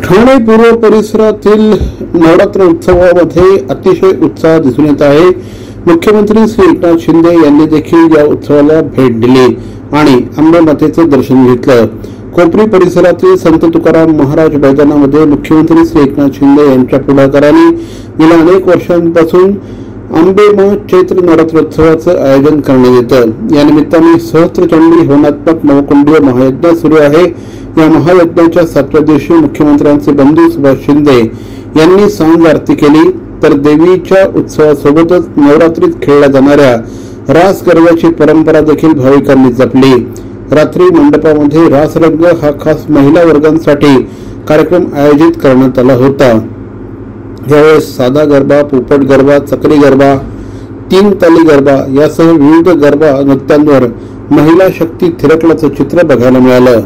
ठाणे पूर्व परिसरातील नवरात्र उत्सवामध्ये अतिशय उत्साह दिसून येत आहे। मुख्यमंत्री श्री एकनाथ शिंदे यांनी देखील या उत्सवाला भेट दिली आणि अंबामातेचे दर्शन घेतलं। कोपरी परिसरातील संत तुकाराम महाराज मैदानामध्ये मुख्यमंत्री श्री एकनाथ शिंदे यांच्या पुढाकाराने गेल्या अनेक वर्षांपासून अंबेमा चैत्र नवरात्रोत्सवाचं आयोजन करण्यात येतं। या निमित्ताने सहस्त्रचंडी होनात्मक नवकुंडीय महायज्ञ सुरू आहे। या महायज्ञाच्या 7व्या दिवशी मुख्यमंत्र्यांचे बंधू सुभाष शिंदे यांनी सांज आरती केली, तर देवीच्या उत्सवासोबतच नवरात्रीत खेळल्या जाणाऱ्या रास गरब्याची परंपरा देखील भाविकांनी जपली। रात्री मंडपामध्ये रासरंग हा खास महिला वर्गांसाठी कार्यक्रम आयोजित करण्यात आला होता। यावेळेस साधा गरबा, पोपट गरबा, चक्री गरबा, 3 ताली गरबा यासह विविध गरबा नृत्यांवर महिला शक्ती थिरकल्याचं चित्र बघायला मिळालं।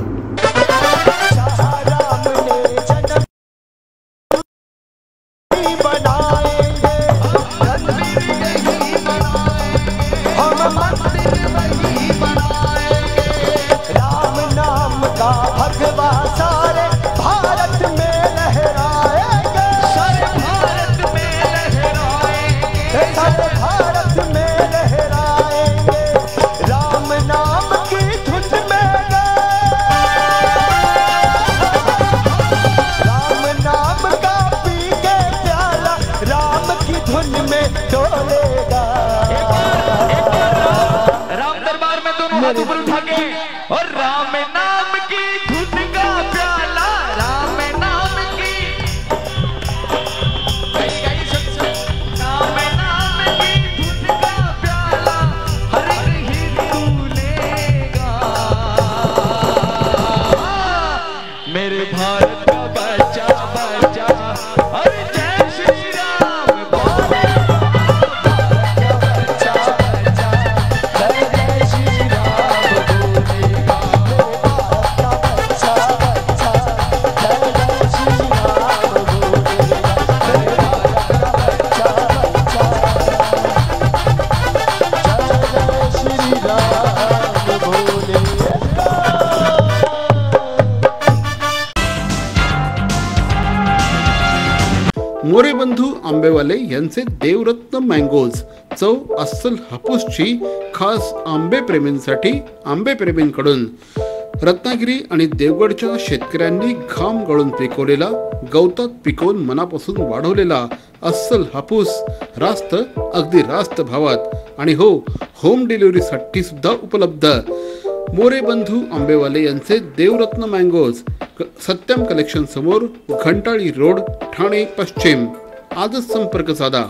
और राम नाम की धुन का प्याला, राम नाम की राम नाम की धुन का प्याला हर कहीं तू लेगा। मेरे भारत का बच्चा बच्चा अरे जय श्री राम बोले। मोरे बंधू आंबेवाले यांचे देवरत्न मँगोज, चव अस्सल हापूसची खास आंबे प्रेमींसाठी आंबे प्रेमींकडून। रत्नागिरी आणि देवगडच्या शेतकऱ्यांनी घाम गळून पिकवलेला, गवतात पिकवून मनापासून वाढवलेला अस्सल हापूस रास्त, अगदी रास्त भावात आणि हो, होम डिलिव्हरीसाठी सुद्धा उपलब्ध। मोरे बंधू आंबेवाले यांचे देवरत्न मँगोज, सत्यम कलेक्शन समोर, घंटाळी रोड, ठाणे पश्चिम। आजच संपर्क साधा।